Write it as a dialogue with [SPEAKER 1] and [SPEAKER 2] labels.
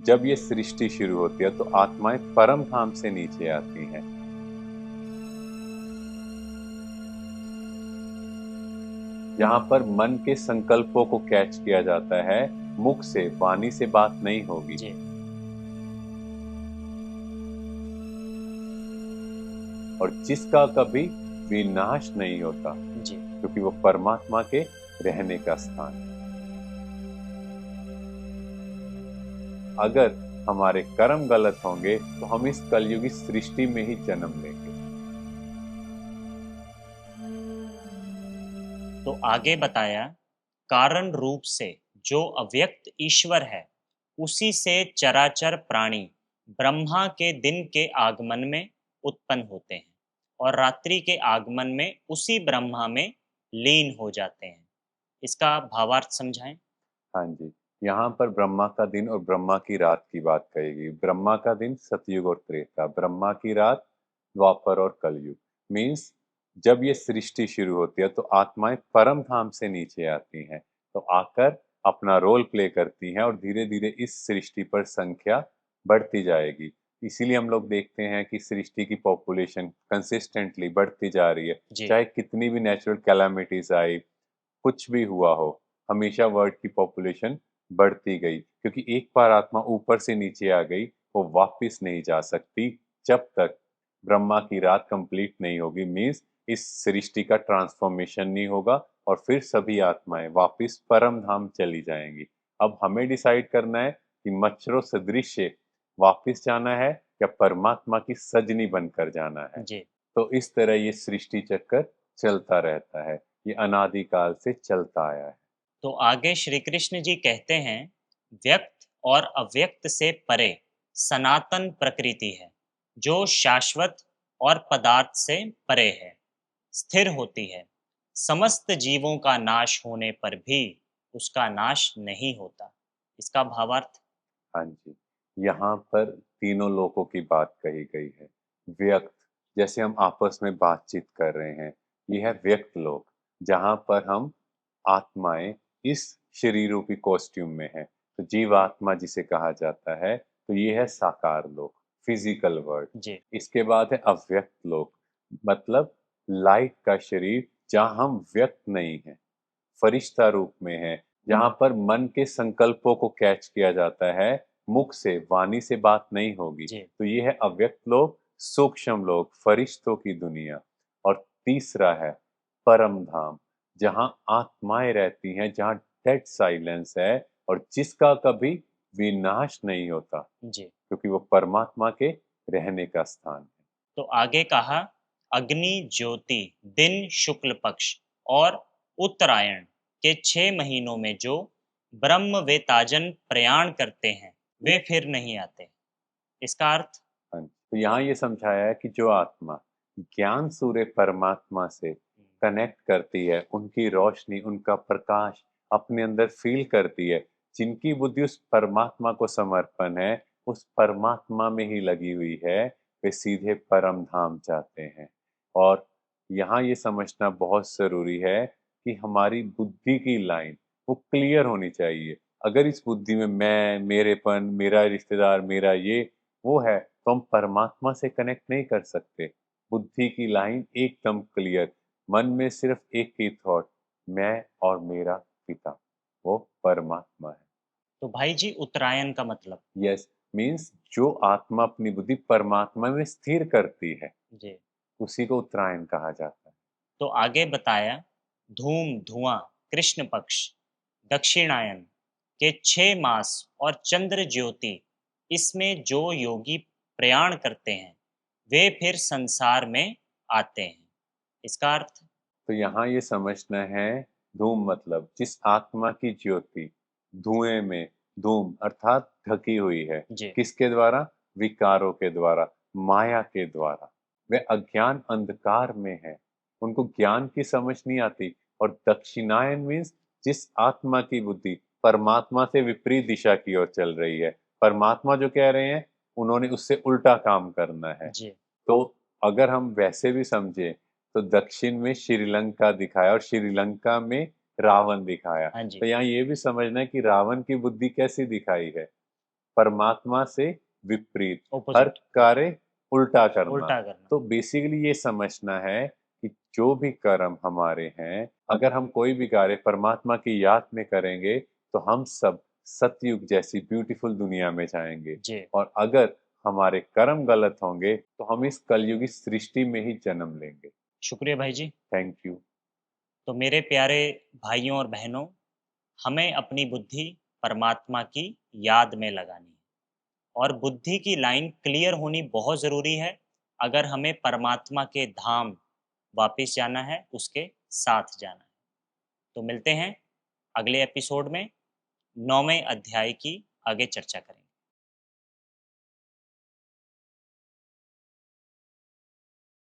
[SPEAKER 1] जब ये सृष्टि शुरू होती है तो आत्माएं परम धाम से नीचे आती हैं। जहां पर मन के संकल्पों को कैच किया जाता है, मुख से वाणी से बात नहीं होगी।
[SPEAKER 2] जी।
[SPEAKER 1] और जिसका कभी विनाश नहीं होता,
[SPEAKER 2] जी।
[SPEAKER 1] क्योंकि वो परमात्मा के रहने का स्थान है। अगर हमारे कर्म गलत होंगे तो हम इस कलयुगी सृष्टि में ही जन्म लेंगे।
[SPEAKER 2] तो आगे बताया, कारण रूप से जो अव्यक्त ईश्वर है, उसी से चराचर प्राणी ब्रह्मा के दिन के आगमन में उत्पन्न होते हैं और रात्रि के आगमन में उसी ब्रह्मा में लीन हो जाते हैं। इसका भावार्थ समझाएं।
[SPEAKER 1] हाँ जी, यहाँ पर ब्रह्मा का दिन और ब्रह्मा की रात की बात कही गई। ब्रह्मा का दिन सतयुग और त्रेता, ब्रह्मा की रात द्वापर और कलयुग। मीन्स जब ये सृष्टि शुरू होती है तो आत्माएं परम धाम से नीचे आती हैं, तो आकर अपना रोल प्ले करती हैं और धीरे धीरे इस सृष्टि पर संख्या बढ़ती जाएगी। इसीलिए हम लोग देखते हैं कि सृष्टि की पॉपुलेशन कंसिस्टेंटली बढ़ती जा रही है।
[SPEAKER 2] जी।
[SPEAKER 1] चाहे कितनी भी नेचुरल कैलामिटीज आई, कुछ भी हुआ हो, हमेशा वर्ल्ड की पॉपुलेशन बढ़ती गई, क्योंकि एक बार आत्मा ऊपर से नीचे आ गई, वो वापस नहीं जा सकती जब तक ब्रह्मा की रात कंप्लीट नहीं होगी। मीन्स इस सृष्टि का ट्रांसफॉर्मेशन नहीं होगा और फिर सभी आत्माएं वापस परम धाम चली जाएंगी। अब हमें डिसाइड करना है कि मच्छरों सदृश वापस जाना है या परमात्मा की सजनी बनकर जाना है।
[SPEAKER 2] जी।
[SPEAKER 1] तो इस तरह ये सृष्टि चक्कर चलता रहता है, ये अनादिकाल से चलता आया है।
[SPEAKER 2] तो आगे श्री कृष्ण जी कहते हैं, व्यक्त और अव्यक्त से परे सनातन प्रकृति है, जो शाश्वत और पदार्थ से परे है, स्थिर होती है। समस्त जीवों का नाश होने पर भी उसका नाश नहीं होता। इसका भावार्थ।
[SPEAKER 1] हाँ जी, यहाँ पर तीनों लोकों की बात कही गई है। व्यक्त, जैसे हम आपस में बातचीत कर रहे हैं, ये है व्यक्त लोक, जहाँ पर हम आत्माएं इस शरीर रूपी कॉस्ट्यूम में हैं। तो जीव आत्मा जिसे कहा जाता है, तो ये है साकार लोक, फिजिकल वर्ल्ड।
[SPEAKER 2] जी।
[SPEAKER 1] इसके बाद है अव्यक्त लोक, मतलब लाइट का शरीर, जहाँ हम व्यक्त नहीं है, फरिश्ता रूप में है, जहाँ पर मन के संकल्पों को कैच किया जाता है, मुख से वाणी से बात नहीं होगी।
[SPEAKER 2] जी।
[SPEAKER 1] तो ये है अव्यक्त लोक, सूक्ष्म लोक, फरिश्तों की दुनिया। और तीसरा है परम धाम, जहाँ आत्माएं रहती हैं, जहाँ डेड साइलेंस है और जिसका कभी विनाश नहीं होता,
[SPEAKER 2] जी।
[SPEAKER 1] क्योंकि वो परमात्मा के रहने का स्थान है।
[SPEAKER 2] तो आगे कहा, अग्नि ज्योति दिन शुक्ल पक्ष और उत्तरायण के 6 महीनों में जो ब्रह्म वेताजन प्रयाण करते हैं, वे फिर नहीं आते। इसका अर्थ।
[SPEAKER 1] हाँ जी, तो यहाँ ये समझाया है कि जो आत्मा ज्ञान सूर्य परमात्मा से कनेक्ट करती है, उनकी रोशनी, उनका प्रकाश अपने अंदर फील करती है, जिनकी बुद्धि उस परमात्मा को समर्पण है, उस परमात्मा में ही लगी हुई है, वे सीधे परम धाम जाते हैं। और यहाँ ये समझना बहुत जरूरी है कि हमारी बुद्धि की लाइन वो क्लियर होनी चाहिए। अगर इस बुद्धि में मैं, मेरेपन, मेरा रिश्तेदार, मेरा ये वो है, तो हम परमात्मा से कनेक्ट नहीं कर सकते। बुद्धि की लाइन एकदम क्लियर, मन में सिर्फ एक ही थॉट, मैं और मेरा पिता, वो परमात्मा है।
[SPEAKER 2] तो भाई जी, उत्तरायण का मतलब।
[SPEAKER 1] यस, मीन्स जो आत्मा अपनी बुद्धि परमात्मा में स्थिर करती है,
[SPEAKER 2] जी।
[SPEAKER 1] उसी को उत्तरायण कहा जाता है।
[SPEAKER 2] तो आगे बताया, धूम धुआं कृष्ण पक्ष, दक्षिणायन के 6 मास और चंद्र ज्योति, इसमें जो योगी प्रयाण करते हैं, वे फिर संसार में आते हैं। इसका अर्थ।
[SPEAKER 1] तो यहाँ ये समझना है, धूम मतलब जिस आत्मा की ज्योति धुएं में, धूम अर्थात ढकी हुई है,
[SPEAKER 2] जी।
[SPEAKER 1] किसके द्वारा? विकारों के द्वारा, माया के द्वारा। वे अज्ञान अंधकार में है, उनको ज्ञान की समझ नहीं आती। और दक्षिणायन मीन्स जिस आत्मा की बुद्धि परमात्मा से विपरीत दिशा की ओर चल रही है, परमात्मा जो कह रहे हैं उन्होंने उससे उल्टा काम करना है।
[SPEAKER 2] जी।
[SPEAKER 1] तो अगर हम वैसे भी समझे, तो दक्षिण में श्रीलंका दिखाया और श्रीलंका में रावण दिखाया।
[SPEAKER 2] हाँ
[SPEAKER 1] तो
[SPEAKER 2] जी।
[SPEAKER 1] यहाँ ये भी समझना है कि रावण की बुद्धि कैसी दिखाई है, परमात्मा से विपरीत, हर
[SPEAKER 2] ऑपोजिट,
[SPEAKER 1] कार्य उल्टा करना।
[SPEAKER 2] उल्टा करना।
[SPEAKER 1] तो बेसिकली ये समझना है कि जो भी कर्म हमारे हैं, अगर हम कोई भी कार्य परमात्मा की याद में करेंगे तो हम सब सतयुग जैसी ब्यूटीफुल दुनिया में जाएंगे।
[SPEAKER 2] जी,
[SPEAKER 1] और अगर हमारे कर्म गलत होंगे तो हम इस कलयुगी सृष्टि में ही जन्म लेंगे।
[SPEAKER 2] शुक्रिया भाई जी।
[SPEAKER 1] Thank you.
[SPEAKER 2] तो मेरे प्यारे भाइयों और बहनों, हमें अपनी बुद्धि परमात्मा की याद में लगानी है और बुद्धि की लाइन क्लियर होनी बहुत ज़रूरी है अगर हमें परमात्मा के धाम वापस जाना है, उसके साथ जाना है। तो मिलते हैं अगले एपिसोड में, 9वें अध्याय की आगे चर्चा करेंगे।